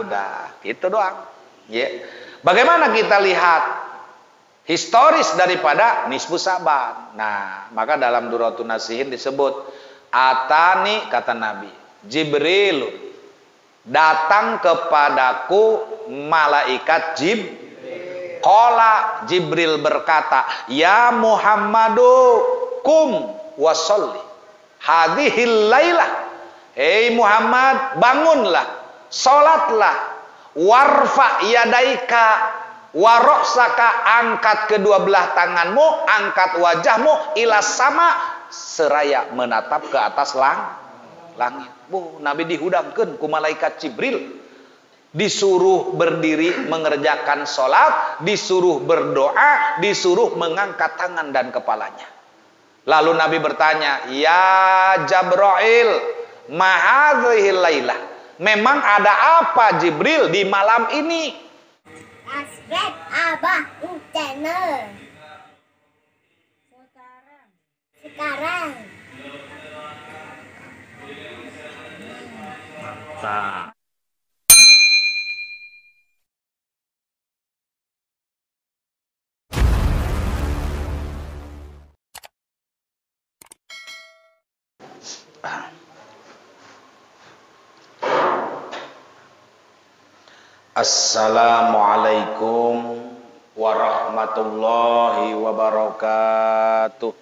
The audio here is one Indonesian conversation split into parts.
udah gitu doang. Ya. Bagaimana kita lihat historis daripada nisfu Sa'ban? Nah, maka dalam Duratun Nasihin disebut atani, kata Nabi, Jibril datang kepadaku malaikat Qala, Jibril berkata, ya Muhammadu kum wasolli hadhil lailah. Hei Muhammad, bangunlah, salatlah, warfa yadaika waroksaka, angkat kedua belah tanganmu, angkat wajahmu ila sama, seraya menatap ke atas langit. Nabi dihudangkeun ku malaikat Jibril, disuruh berdiri mengerjakan sholat, disuruh berdoa, disuruh mengangkat tangan dan kepalanya. Lalu Nabi bertanya, ya Jabrail, mahadzihil lailah, memang ada apa Jibril di malam ini? Subscribe Abah channel. Sekarang. Nah. Assalamualaikum warahmatullahi wabarakatuh.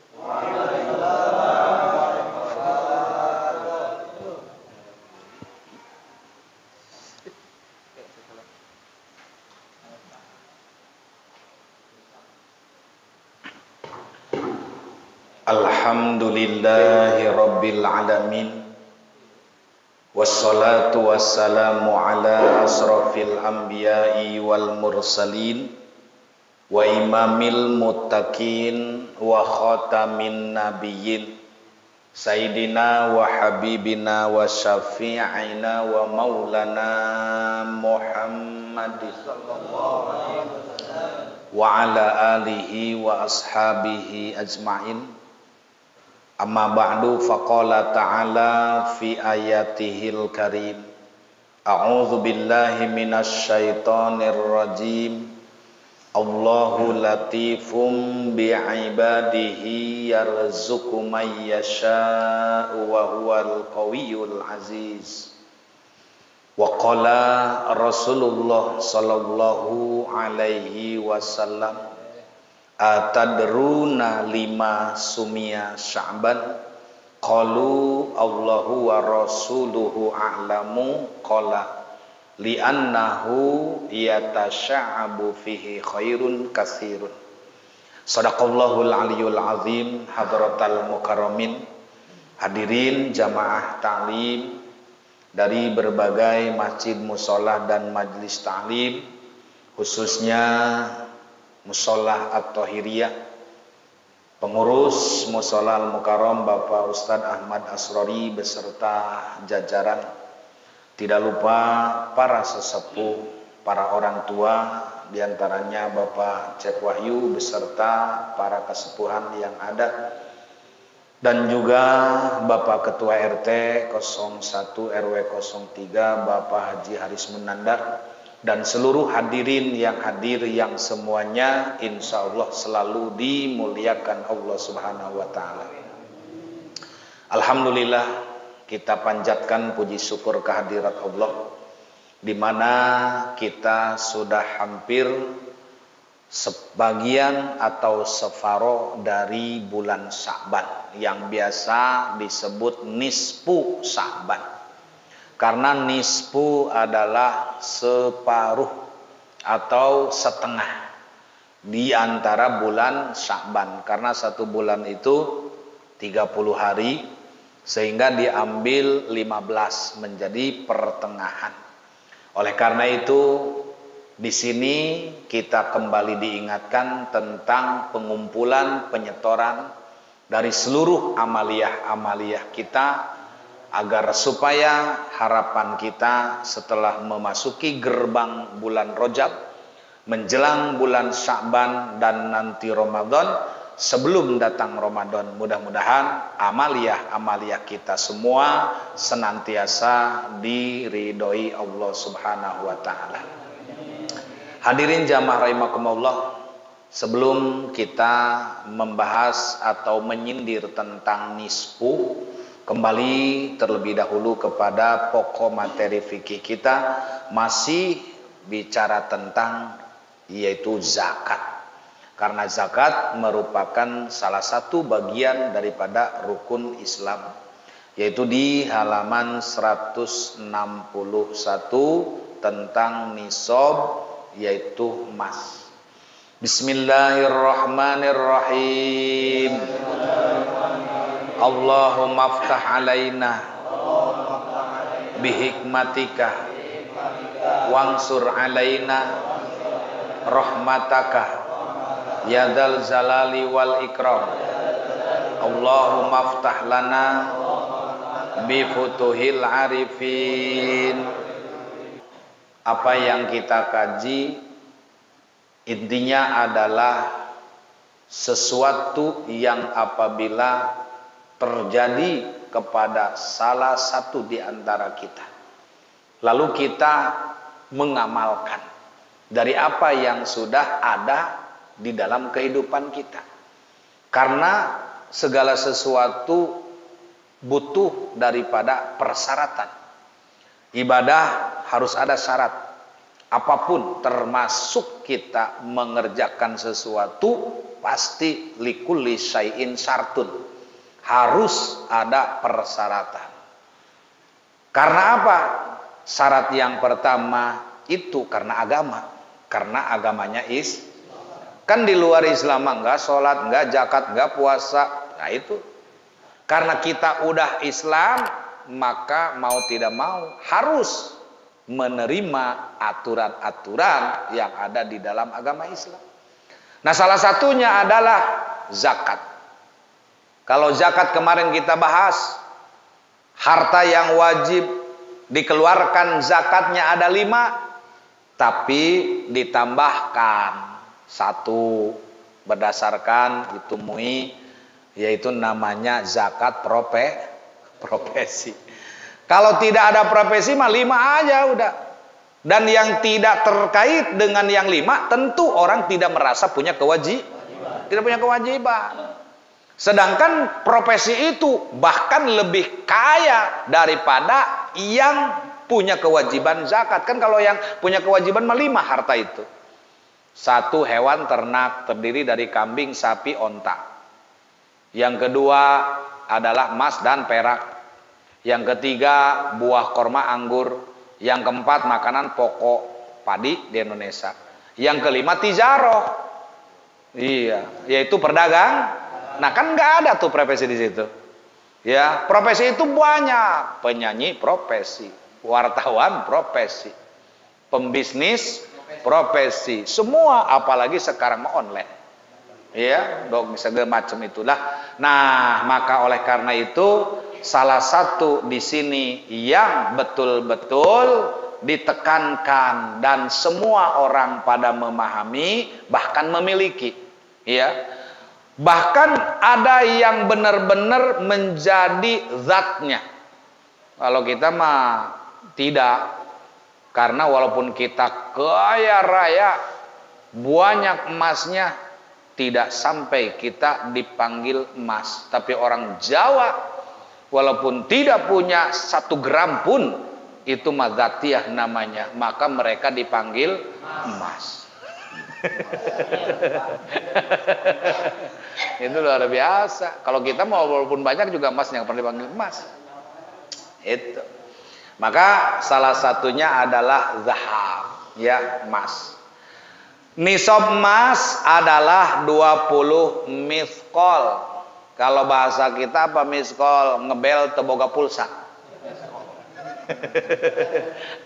Alhamdulillahi rabbil alamin. Wassalatu wassalamu ala asrafil anbiya'i wal mursalin wa imamil muttaqin wa khatamin nabiyyin sayyidina wa habibina wa syafi'ina wa maulana Muhammadin wa ala alihi wa ashabihi ajma'in. Amma ba'du, faqala ta'ala fi ayatihil karim, a'udzu billahi minasy syaithanir rajim. Allahu latifum bi'ibadihi yarzuqu may yasha'u wa huwal qawiyyul aziz. Wa qala Rasulullah sallallahu alaihi wasallam, atadruna lima sumia Sya'ban? Qalu Allahu wa rasuluhu a'lamu. Qala li'annahu yatasya'abu fihi khairun katsirun. Shadaqallahul aliyul azim. Hadratal mukarramin, hadirin jamaah ta'lim dari berbagai masjid, musholah dan majlis ta'lim, khususnya Musholah At-Tahiriyah, pengurus Musholah Al-Mukarram Bapak Ustadz Ahmad Asrori beserta jajaran, tidak lupa para sesepuh, para orang tua, diantaranya Bapak Cek Wahyu beserta para kesepuhan yang ada, dan juga Bapak Ketua RT 01 RW 03 Bapak Haji Haris Munandar, dan seluruh hadirin yang hadir yang semuanya insya Allah selalu dimuliakan Allah Subhanahu wa ta'ala. Alhamdulillah, kita panjatkan puji syukur kehadirat Allah, di mana kita sudah hampir sebagian atau separuh dari bulan Sya'ban yang biasa disebut nisfu Sya'ban. Karena nisfu adalah separuh atau setengah di antara bulan Sya'ban. Karena satu bulan itu 30 hari, sehingga diambil 15 menjadi pertengahan. Oleh karena itu, di sini kita kembali diingatkan tentang pengumpulan, penyetoran dari seluruh amaliyah-amaliyah kita, agar supaya harapan kita setelah memasuki gerbang bulan Rajab, menjelang bulan Sya'ban dan nanti Ramadan, sebelum datang Ramadan. Mudah-mudahan amaliah kita semua senantiasa diridhoi Allah Subhanahu wa taala. Hadirin jamaah rahimakumullah, sebelum kita membahas atau menyindir tentang nisfu, kembali terlebih dahulu kepada pokok materi fikih kita, masih bicara tentang yaitu zakat. Karena zakat merupakan salah satu bagian daripada rukun Islam, yaitu di halaman 161 tentang nisab, yaitu emas. Bismillahirrahmanirrahim. Allahumma aftah alaina bihikmatika wansur alaina rahmataka ya dzal jalali wal ikram. Allahumma aftah lana bi futuhil arifin. Apa yang kita kaji intinya adalah sesuatu yang apabila terjadi kepada salah satu di antara kita, lalu kita mengamalkan dari apa yang sudah ada di dalam kehidupan kita. Karena segala sesuatu butuh daripada persyaratan. Ibadah harus ada syarat. Apapun, termasuk kita mengerjakan sesuatu, pasti likulli syai'in syartun. Harus ada persyaratan. Karena apa? Syarat yang pertama itu karena agama. Karena agamanya kan di luar Islam enggak sholat, enggak zakat, enggak puasa. Nah itu. Karena kita udah Islam, maka mau tidak mau harus menerima aturan-aturan yang ada di dalam agama Islam. Nah, salah satunya adalah zakat. Kalau zakat kemarin kita bahas, harta yang wajib dikeluarkan zakatnya ada 5, tapi ditambahkan 1 berdasarkan itu MUI, yaitu namanya zakat profesi. Kalau tidak ada profesi mah 5 aja udah. Dan yang tidak terkait dengan yang 5, tentu orang tidak merasa punya tidak punya kewajiban. Sedangkan profesi itu bahkan lebih kaya daripada yang punya kewajiban zakat. Kan kalau yang punya kewajiban mah 5 harta itu. 1 hewan ternak terdiri dari kambing, sapi, onta. Yang kedua adalah emas dan perak. Yang ketiga buah korma anggur. Yang keempat makanan pokok padi di Indonesia. Yang kelima tijaroh. Iya, yaitu perdagang. Nah kan nggak ada tuh profesi di situ. Ya, profesi itu banyak. Penyanyi profesi, wartawan profesi, pembisnis profesi, semua, apalagi sekarang online. Ya, dong segala macam itulah. Nah, maka oleh karena itu salah satu di sini yang betul-betul ditekankan dan semua orang pada memahami, bahkan memiliki, ya. Bahkan ada yang benar-benar menjadi zatnya. Kalau kita mah tidak. Karena walaupun kita kaya raya, banyak emasnya, tidak sampai kita dipanggil emas. Tapi orang Jawa, walaupun tidak punya 1 gram pun, itu mazatiyah namanya, maka mereka dipanggil emas. Itu luar biasa. Kalau kita mau walaupun banyak juga emas yang pernah dipanggil emas. Itu. Maka salah satunya adalah zahab, ya, emas. Nisab emas adalah 20 miskol. Kalau bahasa kita apa miskol? Ngebel teboga pulsa.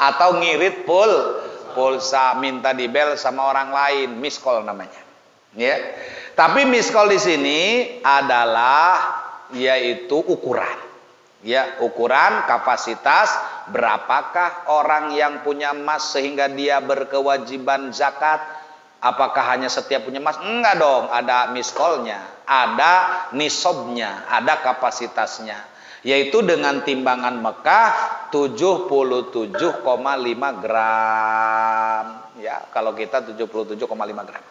Atau ngirit pulsa, minta dibel sama orang lain, miskol namanya. Ya. Tapi miskol di sini adalah yaitu ukuran. Ya, ukuran kapasitas berapakah orang yang punya emas sehingga dia berkewajiban zakat. Apakah hanya setiap punya emas? Enggak dong, ada miskolnya, ada nisobnya, ada kapasitasnya. Yaitu dengan timbangan Mekah 77,5 gram. Ya, kalau kita 77,5 gram.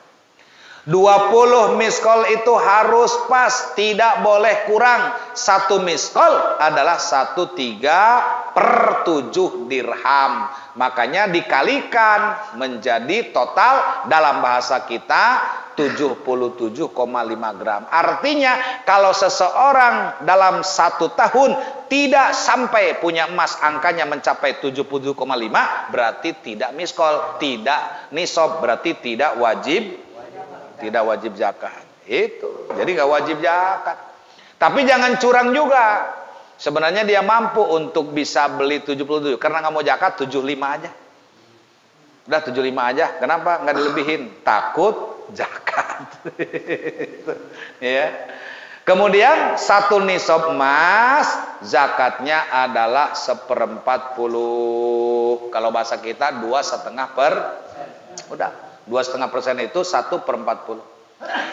20 miskol itu harus pas, tidak boleh kurang. 1 miskol adalah 1/3/7 dirham. Makanya dikalikan menjadi total dalam bahasa kita 77,5 gram. Artinya kalau seseorang dalam 1 tahun tidak sampai punya emas, angkanya mencapai 77,5, berarti tidak miskol, tidak nisob, berarti tidak wajib zakat. Itu. Jadi nggak wajib zakat. Tapi jangan curang juga. Sebenarnya dia mampu untuk bisa beli 77, karena nggak mau zakat 75 aja. Udah 75 aja. Kenapa nggak dilebihin? Takut zakat. Ya. Kemudian 1 nisab emas zakatnya adalah 1/40. Kalau bahasa kita 2,5%. Udah. 2,5% itu 1/40,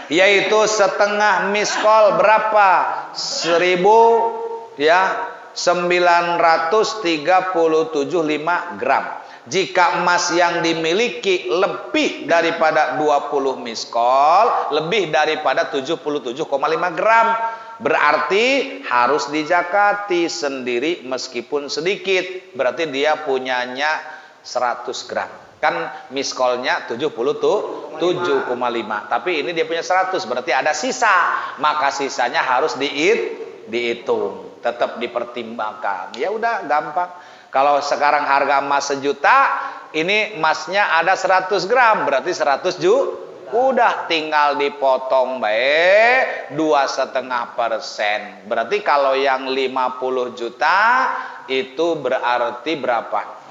yaitu setengah miskol berapa? 937,5 gram. Jika emas yang dimiliki lebih daripada 20 miskol, lebih daripada 77,5 gram, berarti harus dijakati sendiri meskipun sedikit. Berarti dia punyanya 100 gram. Kan miskolnya 77,5, tapi ini dia punya 100, berarti ada sisa, maka sisanya harus dihitung, tetap dipertimbangkan. Ya udah gampang. Kalau sekarang harga emas 1 juta, ini emasnya ada 100 gram, berarti 100 juta. Udah tinggal dipotong 2,5%. Berarti kalau yang 50 juta itu berarti berapa?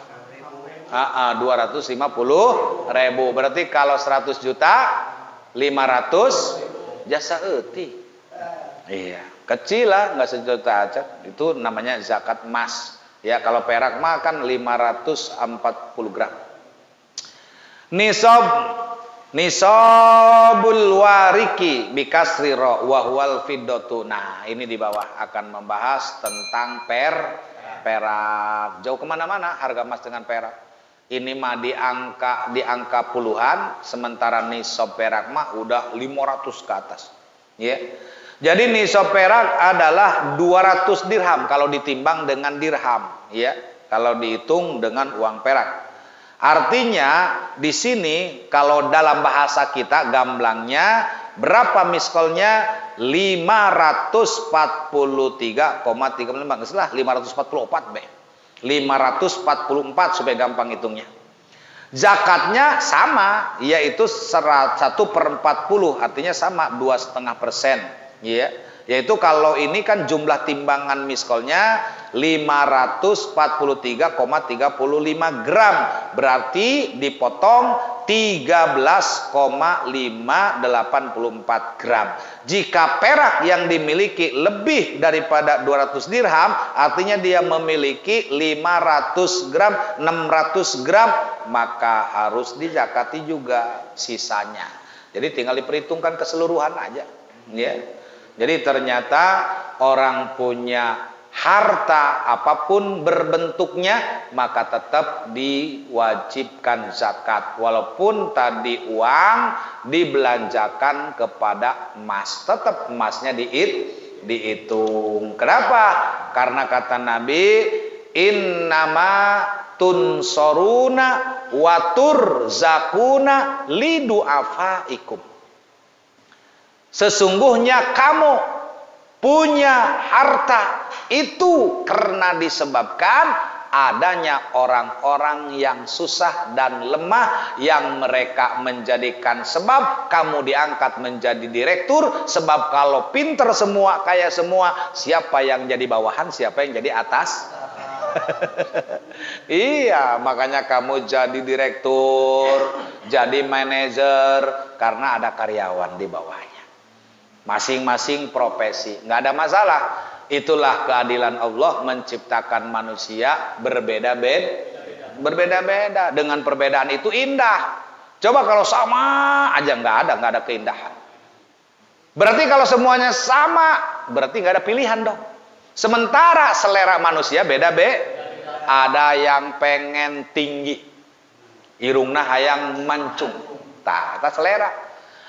250.000. Berarti kalau 100 juta 500 jasa euti. Iya, kecil lah, nggak 1 juta aja. Itu namanya zakat emas. Ya, kalau perak mah kan 540 gram. Nisabul wariki bikasri ra wa huwal fiddatu. Nah, ini di bawah akan membahas tentang perak. Jauh kemana-mana harga emas dengan perak. Ini mah di angka puluhan, sementara nisab perak mah udah 500 ke atas. Ya. Jadi nisab perak adalah 200 dirham kalau ditimbang dengan dirham, ya. Kalau dihitung dengan uang perak. Artinya di sini kalau dalam bahasa kita gamblangnya berapa miskolnya? 543,35. Setelah 544 be. 544 supaya gampang hitungnya. Zakatnya sama, yaitu 1/40, artinya sama 2,5%. Ya, yaitu kalau ini kan jumlah timbangan miskolnya 543,35 gram, berarti dipotong 13,584 gram. Jika perak yang dimiliki lebih daripada 200 dirham, artinya dia memiliki 500 gram, 600 gram, maka harus dizakati juga sisanya. Jadi tinggal diperhitungkan keseluruhan aja, ya. Jadi ternyata orang punya harta apapun berbentuknya, maka tetap diwajibkan zakat. Walaupun tadi uang dibelanjakan kepada emas, tetap emasnya dihitung. Kenapa? Karena kata Nabi, innama tunsoruna watur zakuna lidu'afaikum. Sesungguhnya kamu punya harta itu karena disebabkan adanya orang-orang yang susah dan lemah, yang mereka menjadikan sebab kamu diangkat menjadi direktur. Sebab kalau pinter semua, kaya semua, siapa yang jadi bawahan, siapa yang jadi atas? Iya, makanya kamu jadi direktur, jadi manajer, karena ada karyawan di bawahnya. Masing-masing profesi, nggak ada masalah. Itulah keadilan Allah menciptakan manusia berbeda-beda. Dengan perbedaan itu indah. Coba kalau sama aja nggak ada keindahan. Berarti kalau semuanya sama, berarti nggak ada pilihan dong. Sementara selera manusia beda. Ada yang pengen tinggi, irungna hayang mancung, tak selera.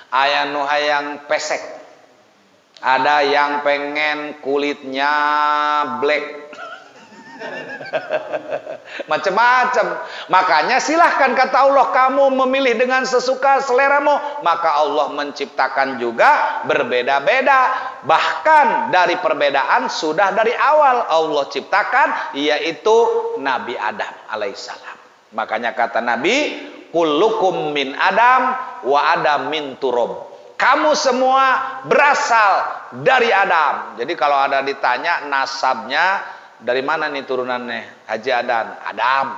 Aya nu hayang pesek. Ada yang pengen kulitnya black. Macam-macam. Makanya silahkan kata Allah, kamu memilih dengan sesuka seleramu. Maka Allah menciptakan juga berbeda-beda. Bahkan dari perbedaan sudah dari awal Allah ciptakan, yaitu Nabi Adam alaihissalam. Makanya kata Nabi, kullukum min Adam wa Adam min turab. Kamu semua berasal dari Adam. Jadi kalau ada ditanya nasabnya, dari mana nih turunannya? Haji Adan, Adam.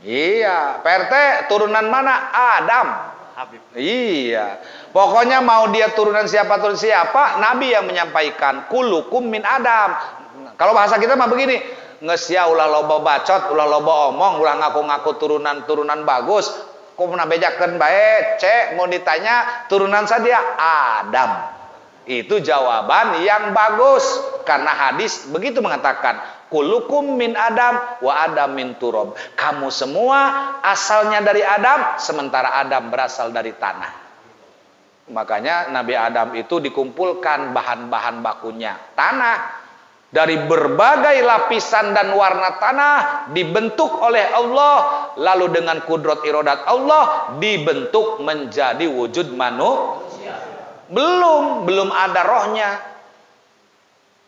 Iya, PRT turunan mana? Adam. Habib. Iya. Pokoknya mau dia turunan siapa Nabi yang menyampaikan kulukum min Adam. Kalau bahasa kita mah begini, ngesia ulah loba bacot, ulah loba omong, ulah ngaku-ngaku turunan bagus. Kok pernah bejakeun bae, cek mau ditanya turunan sadia Adam. Itu jawaban yang bagus karena hadis begitu mengatakan kulukum min Adam wa Adam min turab. Kamu semua asalnya dari Adam, sementara Adam berasal dari tanah. Makanya Nabi Adam itu dikumpulkan bahan-bahan bakunya tanah. Dari berbagai lapisan dan warna tanah dibentuk oleh Allah, lalu dengan kudrat iradat Allah dibentuk menjadi wujud manusia. Belum ada rohnya.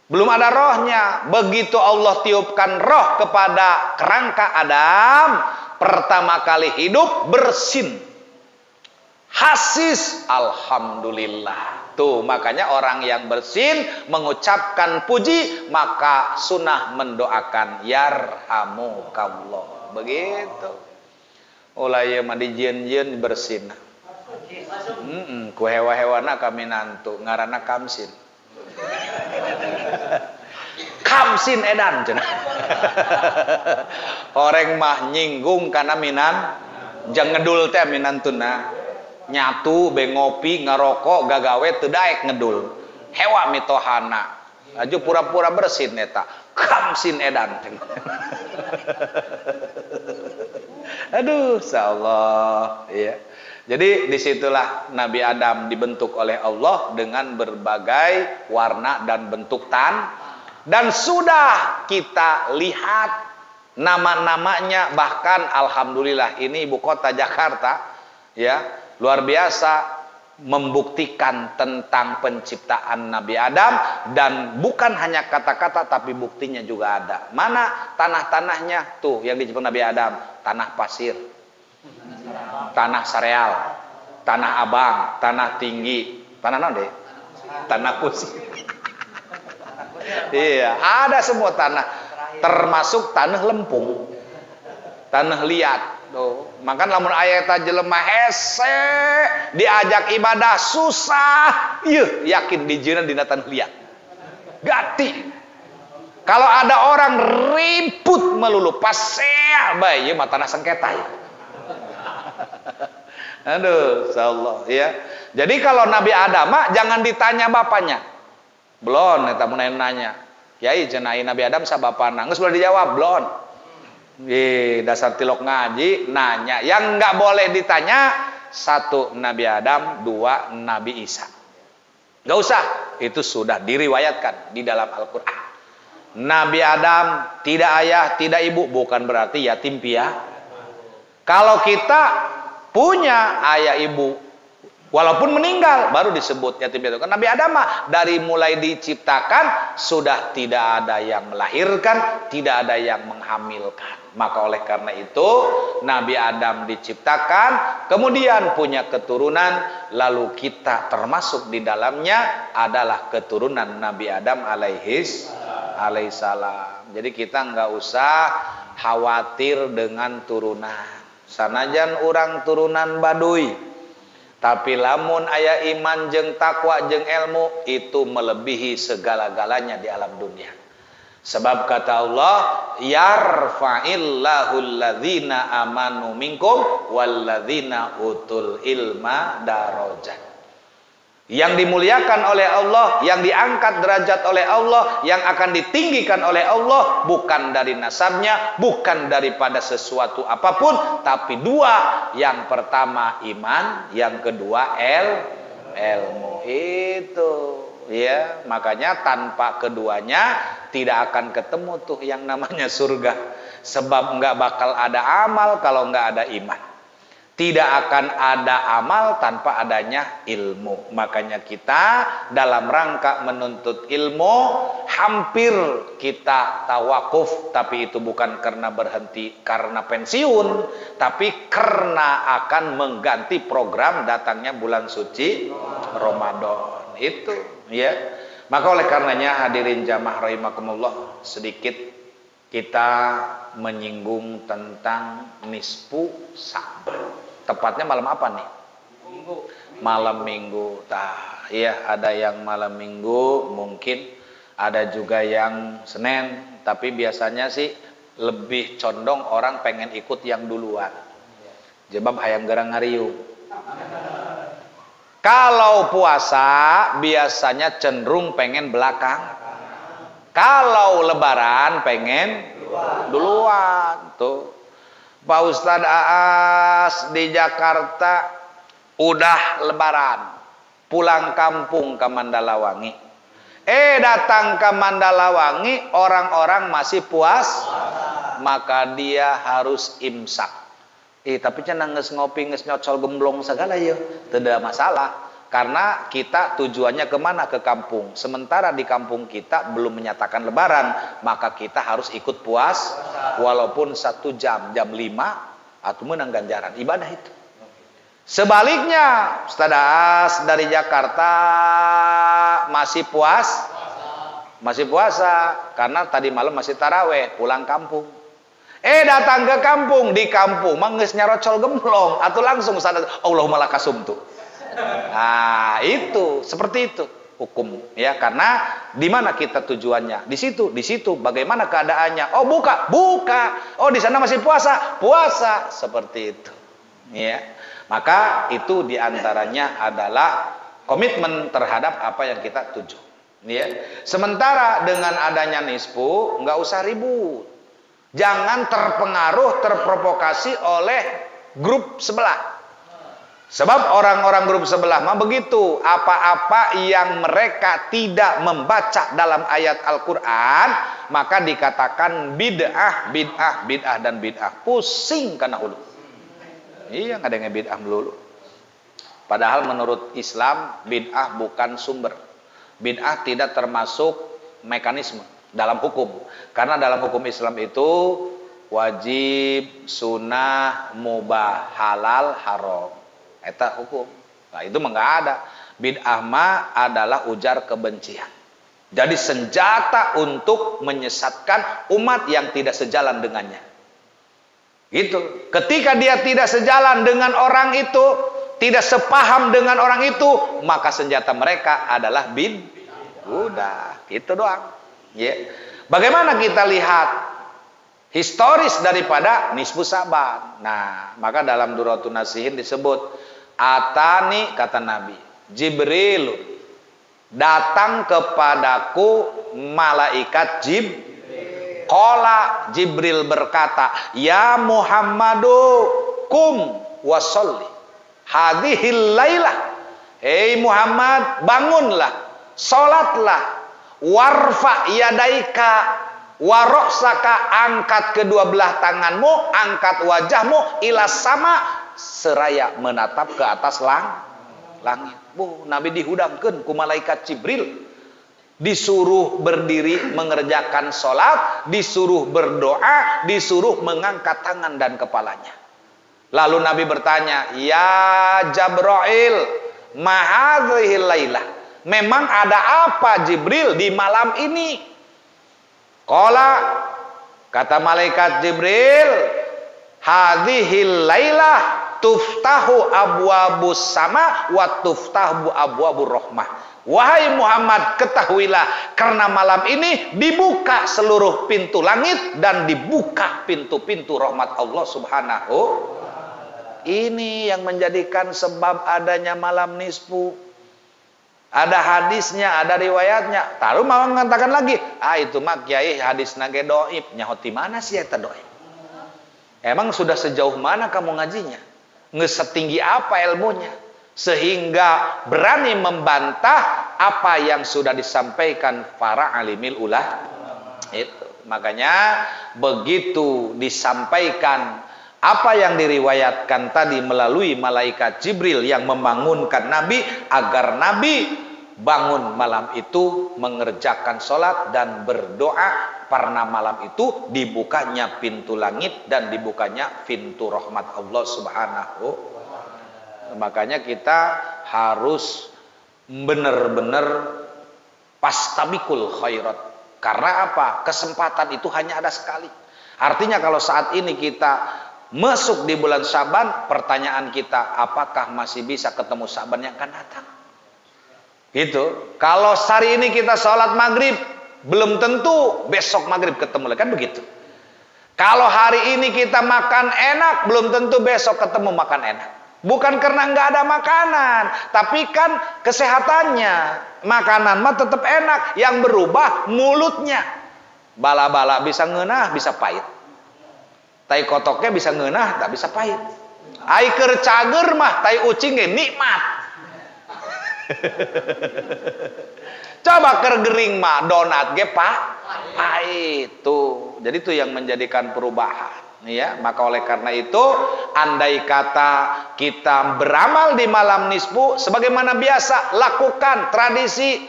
Belum ada rohnya. Begitu Allah tiupkan roh kepada kerangka Adam, pertama kali hidup bersin. Hasis, alhamdulillah. Tuh, makanya orang yang bersin mengucapkan puji, maka sunnah mendoakan yarhamukallah. Begitu. Ulaya mah dijieun-jieun bersin. Ku hewa-hewana kami nantu ngaranna kamsin. Kamsin edan cenah. Orang mah nyinggung karena minan jang ngedul teh minantuna. Nyatu be ngopi ngarokok gagawe teu daek ngedul. Hewa mitohana. Aju pura-pura bersin eta. Kamsin edan cenah. Aduh, insyaallah ya. Jadi disitulah Nabi Adam dibentuk oleh Allah dengan berbagai warna dan bentuk dan sudah kita lihat nama-namanya, bahkan alhamdulillah ini ibu kota Jakarta ya luar biasa membuktikan tentang penciptaan Nabi Adam, dan bukan hanya kata-kata tapi buktinya juga ada. Mana tanah-tanahnya tuh yang diciptakan Nabi Adam? Tanah pasir, tanah sareal, tanah abang, tanah tinggi, tanah naon deh? Tanah kusir. Iya, ada semua tanah, termasuk tanah lempung, tanah liat. Tuh, makan lamun aya eta jelema hese diajak ibadah susah, ieu yakin dijieuna dina tanah liat. Gati. Kalau ada orang ribut melulu pasea bae ieu mah tanah sengketa ya. Aduh, insyaallah ya. Jadi kalau Nabi Adam jangan ditanya bapaknya. Belum eta mun nanya. Kiai cenah Nabi Adam sa bapana? Geus boleh dijawab, belum. Dasar tilok ngaji nanya. Yang enggak boleh ditanya, satu Nabi Adam, dua Nabi Isa. Enggak usah, itu sudah diriwayatkan di dalam Al-Qur'an. Nabi Adam tidak ayah, tidak ibu, bukan berarti yatim piatu. Kalau kita punya ayah ibu walaupun meninggal baru disebut yatim piatu. Kan Nabi Adam dari mulai diciptakan sudah tidak ada yang melahirkan, tidak ada yang menghamilkan. Maka oleh karena itu Nabi Adam diciptakan, kemudian punya keturunan, lalu kita termasuk di dalamnya adalah keturunan Nabi Adam alaihissalam. Jadi kita nggak usah khawatir dengan turunan. Sanajan orang turunan Baduy, tapi lamun aya iman jeung takwa jeung ilmu, itu melebihi segala-galanya di alam dunia. Sebab kata Allah, yarfa'illahu alladzina amanu minkum walladzina utul ilma darajat. Yang dimuliakan oleh Allah, yang diangkat derajat oleh Allah, yang akan ditinggikan oleh Allah bukan dari nasabnya, bukan daripada sesuatu apapun, tapi dua. Yang pertama iman, yang kedua ilmu. Itu ya, makanya tanpa keduanya tidak akan ketemu tuh yang namanya surga. Sebab enggak bakal ada amal kalau enggak ada iman. Tidak akan ada amal tanpa adanya ilmu. Makanya kita dalam rangka menuntut ilmu hampir kita tawakuf, tapi itu bukan karena berhenti karena pensiun, tapi karena akan mengganti program datangnya bulan suci Ramadan. Itu ya. Maka oleh karenanya hadirin jamaah rahimakumullah, sedikit kita menyinggung tentang nisfu Sa'ban. Tepatnya malam apa nih? Minggu. Malam Minggu. Tah, iya ada yang malam Minggu, mungkin ada juga yang Senin, tapi biasanya sih lebih condong orang pengen ikut yang duluan. Jebab hayam garang ngariung. Kalau puasa biasanya cenderung pengen belakang. Kalau lebaran pengen duluan tuh. Pak Ustadz Aas di Jakarta udah lebaran, pulang kampung ke Mandalawangi. Datang ke Mandalawangi orang-orang masih puas, maka dia harus imsak. Tapi cenah geus ngopi geus nyocol gemblong segala ya, tidak masalah. Karena kita tujuannya kemana? Ke kampung. Sementara di kampung kita belum menyatakan lebaran, maka kita harus ikut puas walaupun 1 jam, jam 5 atau menang ganjaran ibadah itu. Sebaliknya, Ustaz dari Jakarta masih masih puasa karena tadi malam masih taraweh, pulang kampung. Datang ke kampung, di kampung mah geus nyarocol gemblong atau langsung Ustaz Allahumma lakasum tuh. Nah, itu seperti itu hukum ya, karena di mana kita tujuannya? Di situ bagaimana keadaannya? Oh, buka. Oh, di sana masih puasa, seperti itu. Ya. Maka itu diantaranya adalah komitmen terhadap apa yang kita tuju. Ya. Sementara dengan adanya nisfu, nggak usah ribut. Jangan terpengaruh, terprovokasi oleh grup sebelah. Sebab orang-orang grup sebelah mah begitu, apa-apa yang mereka tidak membaca dalam ayat Al-Quran maka dikatakan bid'ah dan bid'ah. Pusing karena hulu. Iya, nggak ada yang bid'ah melulu. Padahal menurut Islam bid'ah bukan sumber. Bid'ah tidak termasuk mekanisme dalam hukum. Karena dalam hukum Islam itu wajib, sunnah, mubah, halal, haram. Eta hukum. Nah, itu mah enggak ada. Bid'ah mah adalah ujar kebencian. Jadi senjata untuk menyesatkan umat yang tidak sejalan dengannya. Gitu. Ketika dia tidak sejalan dengan orang itu, tidak sepaham dengan orang itu, maka senjata mereka adalah udah, gitu doang. Ya. Bagaimana kita lihat historis daripada nisfu Sa'ban? Nah, maka dalam Duratun Nasihin disebut Atani, kata Nabi, Jibril datang kepadaku malaikat Qala Jibril berkata, ya Muhammadu kum wasolli hadhil lailah. Hei Muhammad, bangunlah, salatlah, warfa yadaika waroksaka, angkat kedua belah tanganmu, angkat wajahmu ila sama, seraya menatap ke atas langit. Nabi dihudangkeun ku malaikat Jibril, disuruh berdiri mengerjakan sholat, disuruh berdoa, disuruh mengangkat tangan dan kepalanya. Lalu Nabi bertanya, ya Jabrail, mahadhil lailah, memang ada apa Jibril di malam ini? Qala, kata malaikat Jibril, hadhil lailah tuftahu abwabus sama wa tuftahu abwabur rahmah. Wahai Muhammad, ketahuilah karena malam ini dibuka seluruh pintu langit dan dibuka pintu-pintu rahmat Allah Subhanahu. Ini yang menjadikan sebab adanya malam nisfu. Ada hadisnya, ada riwayatnya. Taruh mau mengatakan lagi, itu mah kiai hadis nage doib. Nyahoti mana sih eta doib? Emang sudah sejauh mana kamu ngajinya? Setinggi apa ilmunya? Sehingga berani membantah apa yang sudah disampaikan para alimil ulah. Itu makanya begitu disampaikan apa yang diriwayatkan tadi melalui malaikat Jibril yang membangunkan Nabi agar Nabi bangun malam itu mengerjakan sholat dan berdoa karena malam itu dibukanya pintu langit dan dibukanya pintu rahmat Allah Subhanahu. Makanya kita harus benar-benar pastabikul khairat. Karena apa? Kesempatan itu hanya ada sekali. Artinya kalau saat ini kita masuk di bulan Syaban, pertanyaan kita, apakah masih bisa ketemu Syaban yang akan datang? Gitu. Kalau hari ini kita sholat maghrib, belum tentu besok maghrib ketemu, kan begitu. Kalau hari ini kita makan enak, belum tentu besok ketemu makan enak. Bukan karena nggak ada makanan, tapi kan kesehatannya. Makanan mah tetap enak, yang berubah mulutnya. Bala-bala bisa ngeunah, bisa pahit. Tai kotoknya bisa ngeunah, tak bisa pahit. Ai keur cager mah tai ucing ge nikmat. Coba keur gering mah donat ge pahit tuh. Jadi itu yang menjadikan perubahan. Ya, maka oleh karena itu andai kata kita beramal di malam nisfu sebagaimana biasa, lakukan tradisi,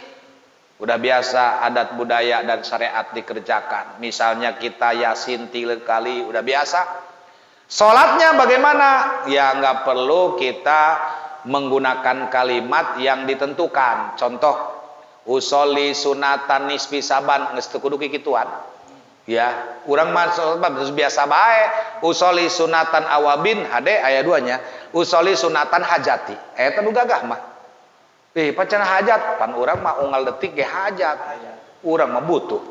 udah biasa adat budaya dan syariat dikerjakan. Misalnya kita yasin 3 kali, udah biasa. Sholatnya bagaimana? Ya nggak perlu kita menggunakan kalimat yang ditentukan. Contoh, usolli sunatan nisfi saban, geus teu kudu kikituan. Ya, urang masuk terus biasa bae. Usolli sunatan awabin, hade aya duanya. Usolli sunatan hajati. Eta nu gagah mah. Pacan hajat, pan urang mah unggal detik ge hajat. Urang mah butuh.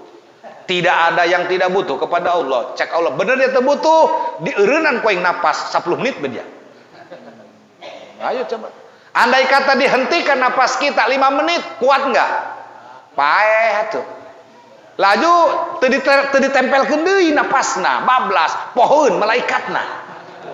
Tidak ada yang tidak butuh kepada Allah. Cek Allah, bener dia teu butuh, dieureunnan ku aing napas 10 menit be dia. Ayo coba. Andai kata dihentikan napas kita 5 menit, kuat enggak? Paeh atuh. Laju teu ditempelkeun deui napasna, bablas, pohon malaikatna.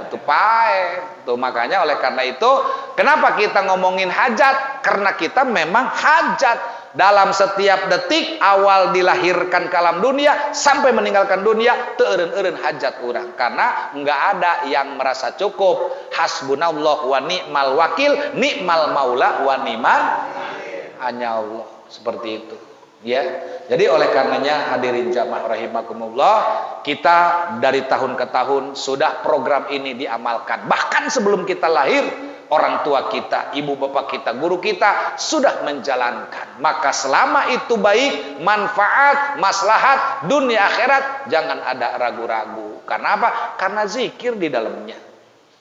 Tuh pae. Tuh makanya oleh karena itu, kenapa kita ngomongin hajat? Karena kita memang hajat dalam setiap detik awal dilahirkan ke alam dunia sampai meninggalkan dunia teu eureun-eureun hajat urang. Karena enggak ada yang merasa cukup. Hasbunallah wa ni'mal wakil, ni'mal maula wa ni'mal hanya Allah. Seperti itu. Ya, jadi oleh karenanya hadirin jamaah rahimakumullah, kita dari tahun ke tahun sudah program ini diamalkan. Bahkan sebelum kita lahir, orang tua kita, ibu bapak kita, guru kita sudah menjalankan. Maka selama itu baik, manfaat, maslahat dunia akhirat, jangan ada ragu-ragu. Karena apa? Karena zikir di dalamnya.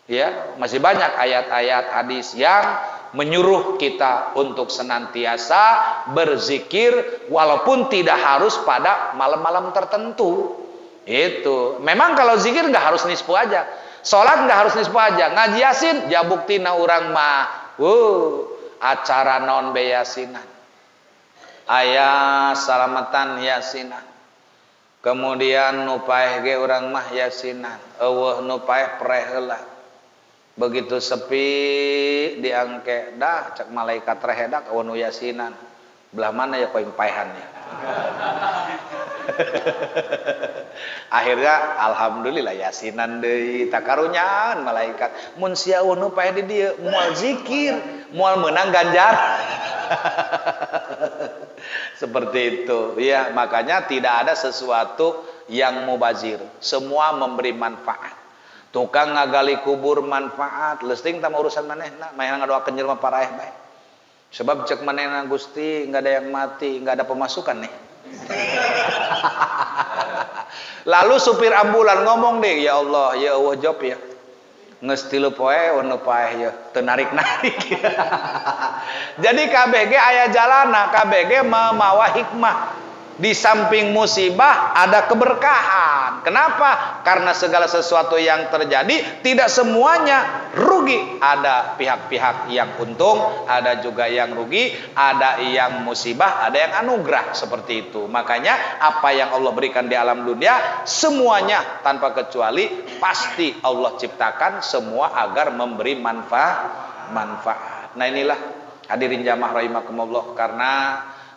Ya, masih banyak ayat-ayat hadis yang menyuruh kita untuk senantiasa berzikir walaupun tidak harus pada malam-malam tertentu. Itu memang kalau zikir nggak harus nisfu aja, sholat nggak harus nisfu aja, ngaji yasin ya buktina urang mah acara non be yasinan, ayah salamatan yasinan, kemudian nupaeh ge urang mah yasinan, eueuh nupaeh preh heula. Begitu sepi diangke dah cek malaikat rehedak awanu yasinan belah mana ya koing paehannya. Akhirnya alhamdulillah yasinan deui takarunyaan malaikat mun sia awanu paeh di dieu moal zikir moal meunang ganjar. Seperti itu ya, makanya tidak ada sesuatu yang mubazir, semua memberi manfaat. Tukang ngagali kubur manfaat, lesting tama urusan manehna, mah ngadoakeun jelema paraeh bae. Sebab cek manehna Gusti, enggak ada yang mati, enggak ada pemasukan nih. Lalu supir ambulan ngomong deh, ya Allah job ya. Geus 3 poe nu paeh ye teu narik-narik. Jadi KBG aya jalana, KBG memawa hikmah. Di samping musibah ada keberkahan. Kenapa? Karena segala sesuatu yang terjadi tidak semuanya rugi. Ada pihak-pihak yang untung, ada juga yang rugi, ada yang musibah, ada yang anugerah, seperti itu. Makanya apa yang Allah berikan di alam dunia semuanya tanpa kecuali pasti Allah ciptakan semua agar memberi manfaat. Nah inilah hadirin jamaah rahimakumullah, karena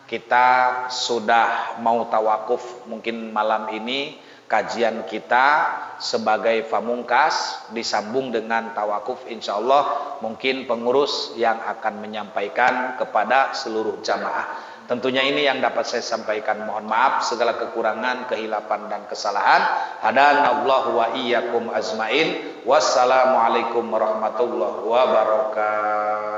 kita sudah mau tawakuf mungkin malam ini, kajian kita sebagai pamungkas disambung dengan tawakuf, insyaallah mungkin pengurus yang akan menyampaikan kepada seluruh jamaah. Tentunya ini yang dapat saya sampaikan. Mohon maaf segala kekurangan, kehilapan dan kesalahan. Hadanallahu wa iyyakum ajmain. Wassalamualaikum warahmatullahi wabarakatuh.